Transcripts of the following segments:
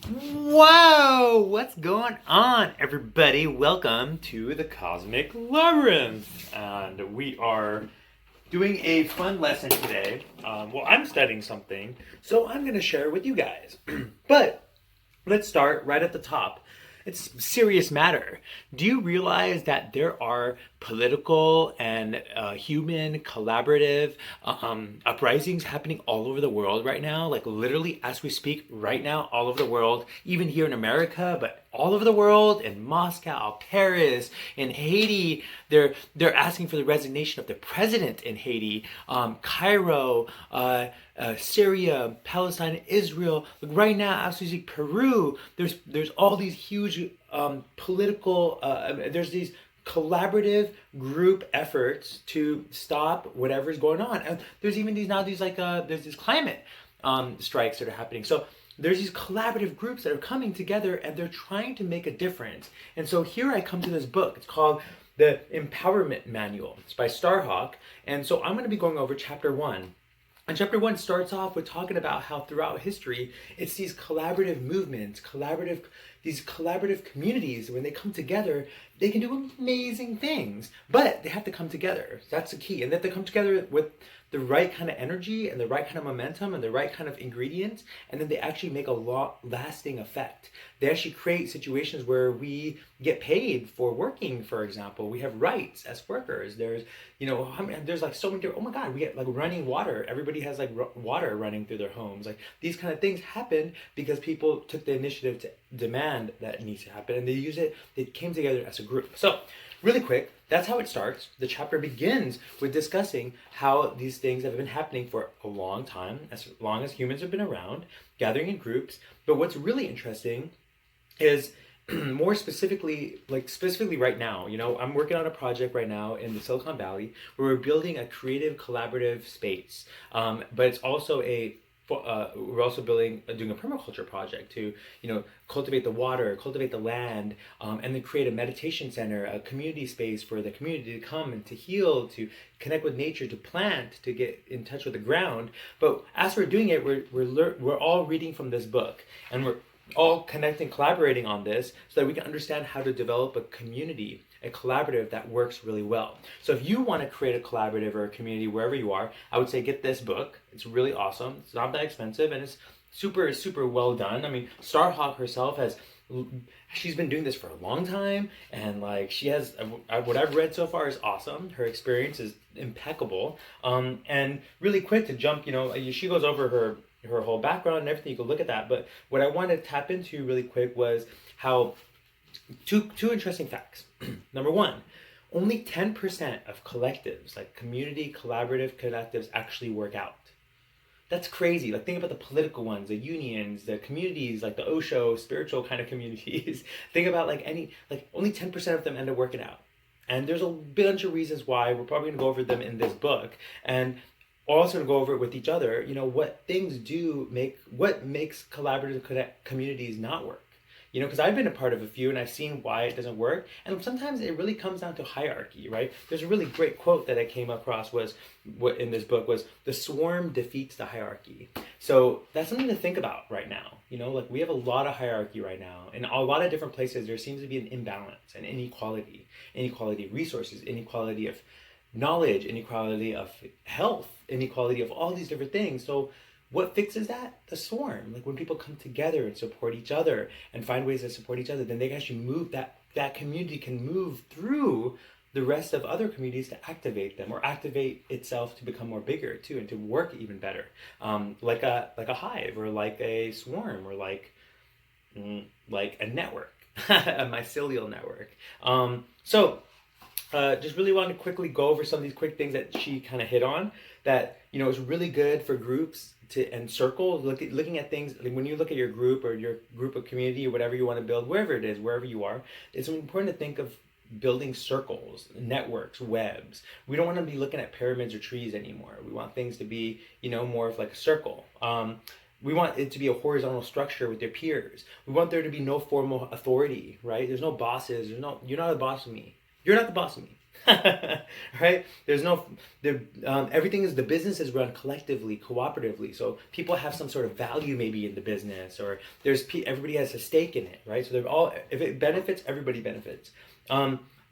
Wow, what's going on, everybody? Welcome to the Cosmic Labyrinth. And we are doing a fun lesson today. I'm studying something, so I'm going to share it with you guys. But let's start right at the top. It's serious matter. Do you realize that there are political and human collaborative uprisings happening all over the world right now? Like literally as we speak right now, all over the world, even here in America, but all over the world, in Moscow, Paris, in Haiti. They're asking for the resignation of the president in Haiti, Cairo, Syria, Palestine, Israel. Like right now, absolutely Peru. There's all these huge political. There's these collaborative group efforts to stop whatever's going on. And there's even there's these climate strikes that are happening. So there's these collaborative groups that are coming together and they're trying to make a difference. And so here I come to this book. It's called The Empowerment Manual. It's by Starhawk. And so I'm going to be going over chapter 1. And chapter 1 starts off with talking about how throughout history, it's these collaborative movements, these collaborative communities. When they come together, they can do amazing things, but they have to come together. That's the key. And that they come together with the right kind of energy and the right kind of momentum and the right kind of ingredients, and then they actually make a lasting effect. They actually create situations where we get paid for working, for example. We have rights as workers. There's like so many different, oh my God, we get like running water. Everybody has like water running through their homes. Like these kind of things happen because people took the initiative to demand that it needs to happen, and they came together as a group. So really quick, that's how it starts. The chapter begins with discussing how these things have been happening for a long time, as long as humans have been around, gathering in groups. But what's really interesting is more specifically right now, I'm working on a project right now in the Silicon Valley where we're building a creative collaborative space. But it's also we're also doing a permaculture project to, cultivate the water, cultivate the land, and then create a meditation center, a community space for the community to come and to heal, to connect with nature, to plant, to get in touch with the ground. But as we're doing it, we're all reading from this book, and we're all connecting, collaborating on this so that we can understand how to develop a community, a collaborative that works really well. So if you want to create a collaborative or a community wherever you are, I would say get this book. It's really awesome. It's not that expensive, and it's super, super well done. I mean, Starhawk herself she's been doing this for a long time, and like she has, what I've read so far is awesome. Her experience is impeccable. And really quick to jump, she goes over her whole background and everything. You can look at that. But what I wanted to tap into really quick was how two interesting facts. Number one, only 10% of collectives, like community collaborative collectives, actually work out. That's crazy. Like think about the political ones, the unions, the communities, like the Osho, spiritual kind of communities. Think about only 10% of them end up working out. And there's a bunch of reasons why. We're probably gonna go over them in this book. And also going to go over it with each other, what makes collaborative communities not work. Because I've been a part of a few and I've seen why it doesn't work. And sometimes it really comes down to hierarchy, right? There's a really great quote that I came across in this book was, the swarm defeats the hierarchy. So that's something to think about right now. We have a lot of hierarchy right now. In a lot of different places, there seems to be an imbalance and inequality of resources, inequality of knowledge, inequality of health, inequality of all these different things. So what fixes that? The swarm. Like when people come together and support each other and find ways to support each other, then they can actually move, that community can move through the rest of other communities to activate them, or activate itself to become more bigger too, and to work even better. Like a hive, or like a swarm, or like a network, a mycelial network. Just really want to quickly go over some of these quick things that she kind of hit on that, is really good for groups and circles. Looking at things, like when you look at your group or your group of community or whatever you want to build, wherever it is, wherever you are, it's important to think of building circles, networks, webs. We don't want to be looking at pyramids or trees anymore. We want things to be, more of like a circle. We want it to be a horizontal structure with your peers. We want there to be no formal authority, right? There's no bosses. You're not the boss of me. You're not the boss of me. Right? There's no there. Everything is the business is run collectively, cooperatively. So people have some sort of value maybe in the business, or everybody has a stake in it, right? So they're all if it benefits, everybody benefits.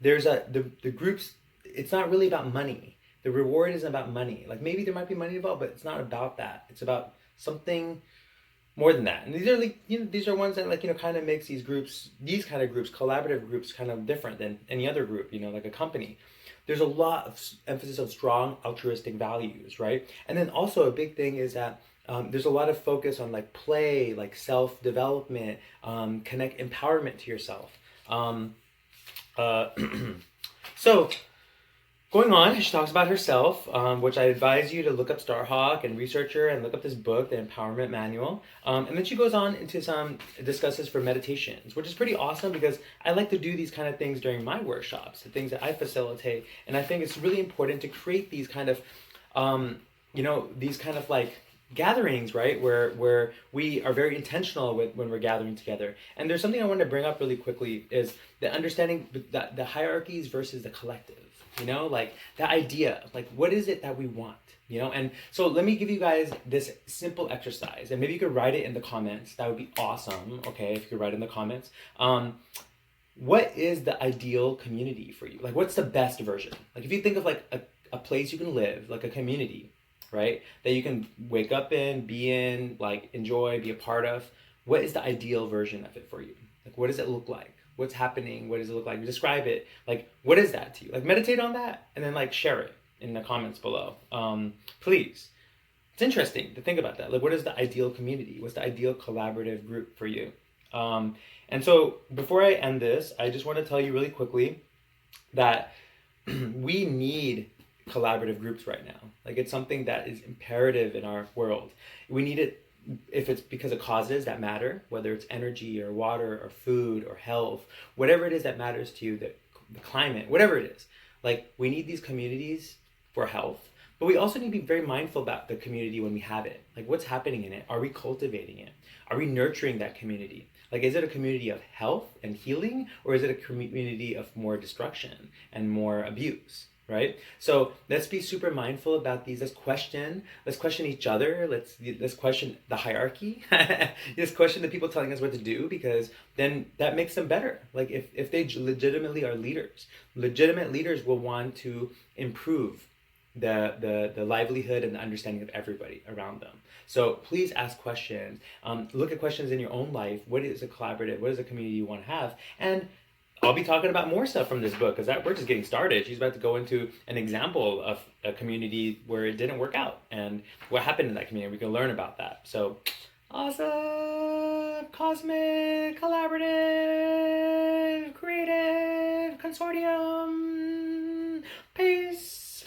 There's the groups. It's not really about money. The reward isn't about money. Like maybe there might be money involved, but it's not about that. It's about something more than that. And these are like these are ones that kind of makes these kind of groups, collaborative groups, kind of different than any other group. Like a company. There's a lot of emphasis on strong altruistic values, right? And then also a big thing is that there's a lot of focus on like play, like self development, connect empowerment to yourself. Uh, so going on, she talks about herself, which I advise you to look up Starhawk and research her and look up this book, The Empowerment Manual. And then she goes on into some discusses for meditations, which is pretty awesome because I like to do these kind of things during my workshops, the things that I facilitate. And I think it's really important to create these kind of, these kind of like gatherings, right, where we are very intentional with when we're gathering together. And there's something I want to bring up really quickly is the understanding that the hierarchies versus the collective. Like the idea, like what is it that we want, And so let me give you guys this simple exercise, and maybe you could write it in the comments. That would be awesome. Okay, if you could write in the comments. What is the ideal community for you? Like, what's the best version? Like, if you think of like a place you can live, like a community, right, that you can wake up in, be in, like enjoy, be a part of. What is the ideal version of it for you? Like, what does it look like? What's happening? What does it look like? Describe it. Like, what is that to you? Like, meditate on that and then like share it in the comments below. Please. It's interesting to think about that. Like, what is the ideal community? What's the ideal collaborative group for you? And so before I end this, I just want to tell you really quickly that we need collaborative groups right now. Like, it's something that is imperative in our world. We need it if it's because of causes that matter, whether it's energy or water or food or health, whatever it is that matters to you, the climate, whatever it is. Like, we need these communities for health, but we also need to be very mindful about the community when we have it. Like, what's happening in it? Are we cultivating it? Are we nurturing that community? Like, is it a community of health and healing, or is it a community of more destruction and more abuse? Right? So let's be super mindful about these. Let's question each other. Let's question the hierarchy. Let's question the people telling us what to do, because then that makes them better. Like, if they legitimately are leaders, legitimate leaders will want to improve the livelihood and the understanding of everybody around them. So please ask questions. Look at questions in your own life. What is a collaborative? What is a community you want to have? And I'll be talking about more stuff from this book, because we're just getting started. She's about to go into an example of a community where it didn't work out and what happened in that community. We can learn about that. So, awesome! Cosmic, collaborative, creative, consortium. Peace!